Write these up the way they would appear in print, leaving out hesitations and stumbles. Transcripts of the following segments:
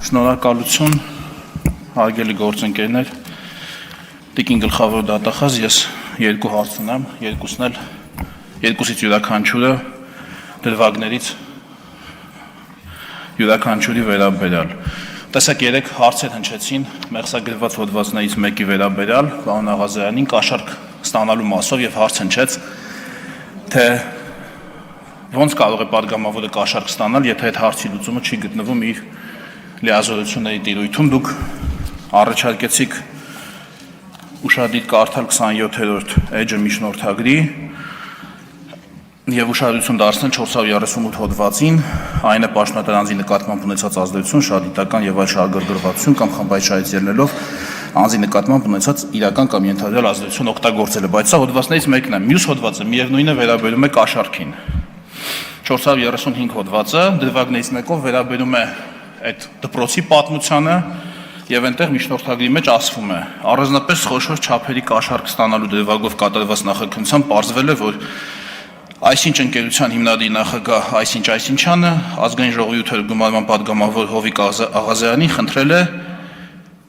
Շնորհակալություն, հարգելի գործընկերներ, Տիկին գլխավոր դատախազ, ես երկու հարց ունեմ, երկուսից յուրաքանչյուրը դրվագներից յուրաքանչյուրի վերաբերյալ։ Տեսեք, երեք հարցեր հնչեցին մեղսագրված հոդվածներից մեկի վերաբերյալ, պարոն Աղազարյանին կաշառք ստանալու մասով եւ հարց հնչեց, թե ոնց կարող է պատգամավորը կաշառք ստանալ, եթե այդ հարցի լուծումը չի գտնվում իր լիազորությունների տիրույթում։ Դուք առաջարկեցիք ուշադիր կարդալ 27-րդ էջը միջնորդագրի եւ ուշադրություն դարձնել 438 հոդվածին, այն է պաշտոնատար անձի նկատմամբ ունեցած ազդեցություն, շահադիտական եւ այլ շահագրգռվածություն կամ խմբայցարից ելնելով անձի նկատմամբ ունեցած իրական կամ ենթադրյալ ազդեցություն օգտագործելը, բայց սա հոդվածներից մեկն է։ Մյուս հոդվածը միևնույնն է վերաբերում է կաշառքին։ 435 հոդվածը դրվագներից մեկով վերաբերում է այդ դպրոցի պատմությանը եւ այնտեղ միջնորդագրի մեջ ասվում է. առանձնապես խոշոր չափերի կաշառք ստանալու դրվագով կատարված նախաքննությամբ պարզվել է, որ այսինչ ընկերության հիմնադիր նախագահ այսինչյանը ազգային ժողովի թերգումարման պատգամավոր Հովիկ Աղազարյանին խնդրել է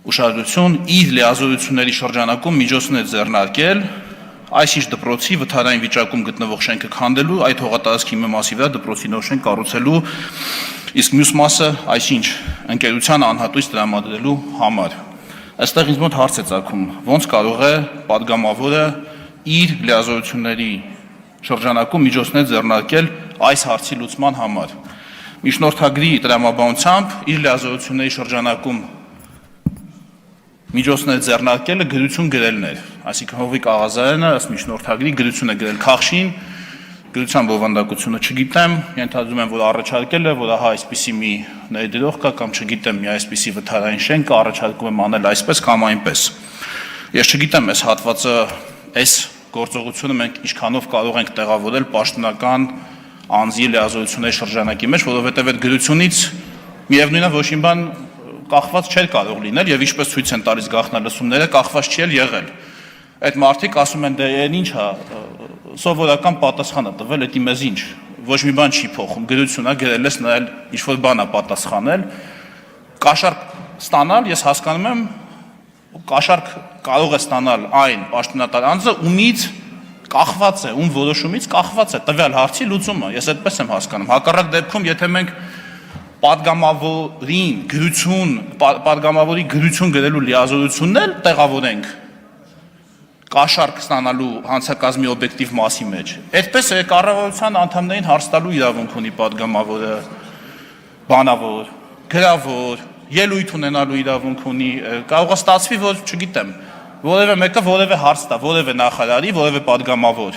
ուշադրություն իր լիազորությունների շրջանակում միջոցներ ձեռնարկել այսինչ դպրոցի վթարային վիճակում գտնվող շենքը քանդելու, այդ հողատարածքի մի մասի վրա դպրոցի նոր շենք կառուցելու, իսկ մյուս մասը այսինչ ընկերության անհատույց տրամադրելու համար։ Այստեղ ինձ մոտ հարց է ծագում, ոնց կարող է պատգամավորը իր լիազորությունների շրջանակում միջոցներ ձեռնարկել այս հարցի լուծման համար։ Միջնորդագրի տրամաբանությամբ իր լիազորությունների շրջանակում միջոցներ ձեռնարկելը գրություն գրելն էր, այսինքն Հովիկ Աղազարյանը ըստ միջնորդագրի գրություն է գրել Քաղշին, գրության բովանդակությունը չգիտեմ, ենթադրում եմ, որ առաջարկել է, որ ահա այսպիսի մի ներդրող կա կամ չգիտեմ, մի այսպիսի վթարային շենք կա, առաջարկում եմ անել այսպես կամ այնպես։ Ես չգիտեմ, այս հատվածը, այս գործողությունը մենք ինչքանով կարող ենք տեղավորել պաշտոնական անձի լիազորությունների շրջանակի մեջ, որովհետև այդ գրությունից միևնույնն է ոչ մի բան կախված չէր կարող լինել եւ ինչպես ցույց են տալիս գաղտնալսումները, կախված չի եղել։ Այդ մարդիկ ասում են, դե այն ի՞նչ է, սովորական պատասխան է տվել, դա մեզ ինչ, ոչ մի բան չի փոխում, գրություն է գրել ես նայել, ինչ որ բան է պատասխանել, կաշառք ստանալ, ես հասկանում եմ, կաշառք կարող է ստանալ այն պաշտոնատար անձը, ումից կախված է, ում որոշումից կախված է տվյալ հարցի լուծումը, ես այդպես եմ հասկանում։ Հակառակ դեպքում, եթե մենք պատգամավորի գրություն գրելու լիազորությունն էլ տեղավորենք կաշառք ստանալու հանցակազմի օբյեկտիվ մասի մեջ, այդպես է կառավարության անդամներին հարց տալու իրավունք ունի պատգամավորը, բանավոր, գրավոր, ելույթ ունենալու իրավունք ունի, կարող է ստացվի, որ չգիտեմ, որևէ մեկը որևէ հարց տա, որևէ նախարարի, որևէ պատգամավոր,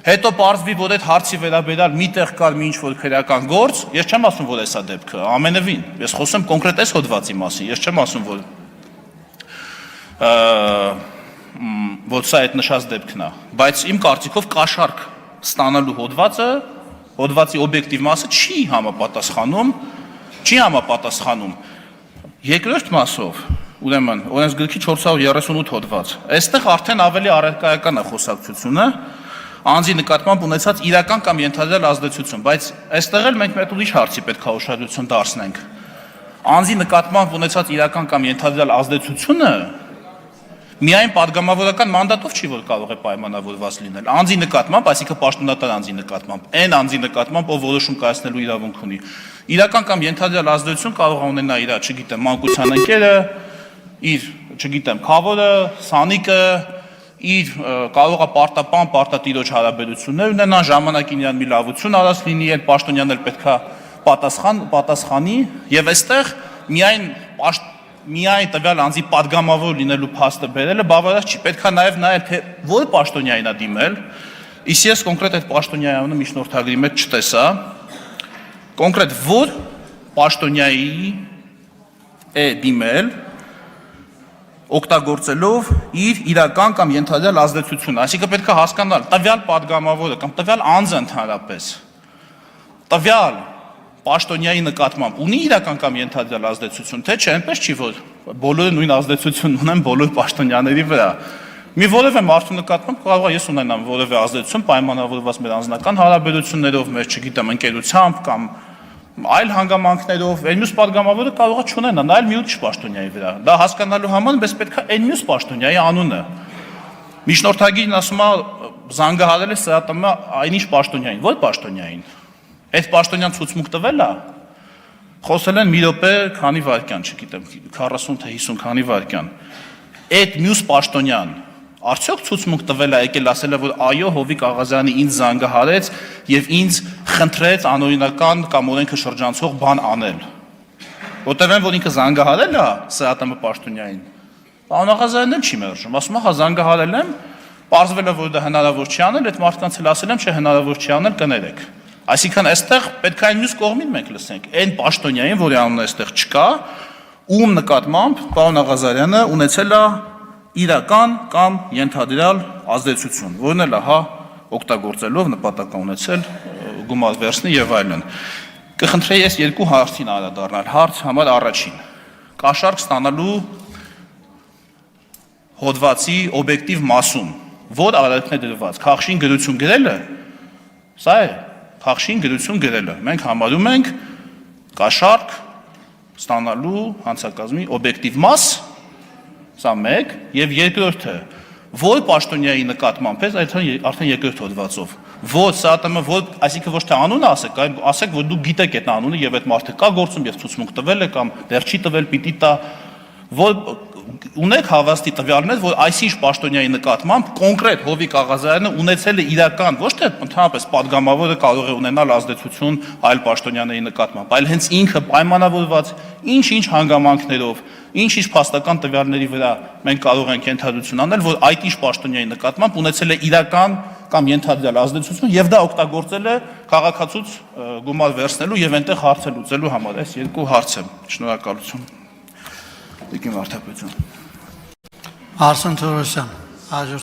հետո պարզվի, որ այդ հարցի վերաբերյալ միտեղ կար մի ինչ-որ քրեական գործ, ես չեմ ասում, որ էսա դեպքը, ամենևին, ես խոսեմ կոնկրետ այս հոդվածի մասին, ես չեմ ասում, որ սա այդ նշած դեպքն է, բայց իմ կարծիքով կաշառք ստանալու հոդվածի օբյեկտիվ մասը չի համապատասխանում, երկրորդ մասով, ուրեմն, օրենսգրքի 438 հոդված, այստեղ արդեն ավելի առարկայական է խոսակցությունը, անձի նկատմամբ ունեցած իրական կամ ենթադրյալ ազդեցություն, բայց այստեղ էլ մենք մեկ ուրիշ հարցի պետք է ուշադրություն դարձնենք։ Անձի նկատմամբ ունեցած իրական կամ ենթադրյալ ազդեցությունը միայն պատգամավորական մանդատով չի, որ կարող է պայմանավորված լինել։ Անձի նկատմամբ, այսինքն պաշտոնատար անձի նկատմամբ, այն անձի նկատմամբ, ով որոշում կայացնելու իրավունք ունի։ Իրական կամ ենթադրյալ ազդեցություն կարող է ունենալ իր, չգիտեմ, մանկության ընկերը, իր, չգիտեմ, քավորը, սանիկը, իր կարող է պարտատիրոջ հարաբերություններ ունենան, ժամանակին իրան մի լավություն արած լինի, այդ պաշտոնյան էլ պետքա պատասխանի եւ այստեղ միայն տվյալ անձի պատգամավոր լինելու փաստը բերելը բավարար չի, պետքա նաեւ նայել, թե որ պաշտոնյային է դիմել, իսկ ես կոնկրետ այդ պաշտոնյայի անունը միջնորդագրի մեջ չտեսա, կոնկրետ որ պաշտոնյայի է դիմել օգտագործելով իր իրական կամ ենթադրյալ ազդեցությունը, այսինքն պետք է հասկանալ տվյալ պատգամավորը կամ տվյալ անձը ընդհանրապես, տվյալ պաշտոնյայի նկատմամբ ունի իրական կամ ենթադրյալ ազդեցություն, թե չէ, այնպես չի, որ բոլորը նույն ազդեցությունն ունեն բոլոր պաշտոնյաների վրա։ Մի որևէ մարդու նկատմամբ կարող է ես ունենամ որևէ ազդեցություն պայմանավորված մեր անձնական հարաբերություններով, մեր, չգիտեմ, ընկերությամբ կամ այլ հանգամանքներով այն մյուս падգամավորը կարող է չունենա, նա այլ մի ուրիշ պաշտոնյայի վրա։ Դա հասկանալու համար մեզ պետք է այն մյուս պաշտոնյայի անունը։ Միջնորդագիրն ասում է զանգահարել է ՍԱՏՄ այնիշ պաշտոնյային, ո՞ր պաշտոնյային։ Այդ պաշտոնյան ցուցմունք տվել է։ Խոսել են մի րոպե, քանի վայրկյան, չգիտեմ, 40 թե 50 քանի վայրկյան։ Այդ մյուս պաշտոնյան արդյոք ցուցմունք տվել է եկել ասել է, որ այո, Հովիկ Աղազյանը ինձ զանգահարեց եւ ինձ խնդրեց անօրինական կամ օրենքը շրջանցող բան անել։ Որտեղ են որ ինքը զանգահարել է ՍԱՏՄ պաշտոնյային։ Պարոն Աղազյանն էլ չի մերժում, ասում է, հա զանգահարել եմ, պարզվել է, որ դա հնարավոր չի անել, այդ մարդկանց էլ ասել եմ, չէ հնարավոր չի անել, կներեք։ Այսինքն այստեղ պետք է այն մյուս կողմին մենք լսենք, այն պաշտոնյային, որի անունը այստեղ չկա, ում նկատմամբ պարոն Աղազարյանը ունեցել է իրական կամ ենթադրյալ ազդեցություն, որն էլ հա օգտագործելով նպատակ ունեցել գումար վերցնի եւ այլն։ Կխնդրեի ես երկու հարցին անդրադառնալ։ Հարց համար առաջին. կաշառք ստանալու հոդվածի օբյեկտիվ մասում, որ արարքն է դրված, քաղշին գրություն գրելը, սա է, քաղշին գրություն գրելը։ Մենք համարում ենք կաշառք ստանալու հանցակազմի օբյեկտիվ մաս, սա մեկ, եւ երկրորդը, որ պաշտոնյայի նկատմամբ է, արդեն երկրորդ հոդվածով, որ ՍԱՏՄ, որ, այսինքն ոչ թե անունը ասեք, այլ ասեք, որ դուք գիտեք այդ անունը եւ այդ մարդը կա գործում եւ ցուցմունք տվել է կամ դեռ չի տվել, պիտի տա, որ ունեք հավաստի տվյալներ, որ այսինչ պաշտոնյայի նկատմամբ կոնկրետ Հովիկ Աղազարյանը ունեցել է իրական, ոչ թե ընդհանրապես падգամավորը կարող է ունենալ ազդեցություն այլ պաշտոնյաների նկատմամբ, այլ հենց ինքը պայմանավորված ինչ-ինչ հանգամանքներով, ինչ-ինչ փաստական տվյալների վրա մենք կարող ենք ենթադրություն անել, որ այդ ինչ պաշտոնյայի նկատմամբ ունեցել է իրական կամ ենթադրյալ ազդեցություն եւ դա օգտագործել է քաղաքացուց գումար վերցնելու եւ այնտեղ հարցը լուծելու համար։ Այս երկու հարց է։ Շնորհակալություն։ Տիկին Վարդապետյան։ Արսեն Թորոսյան,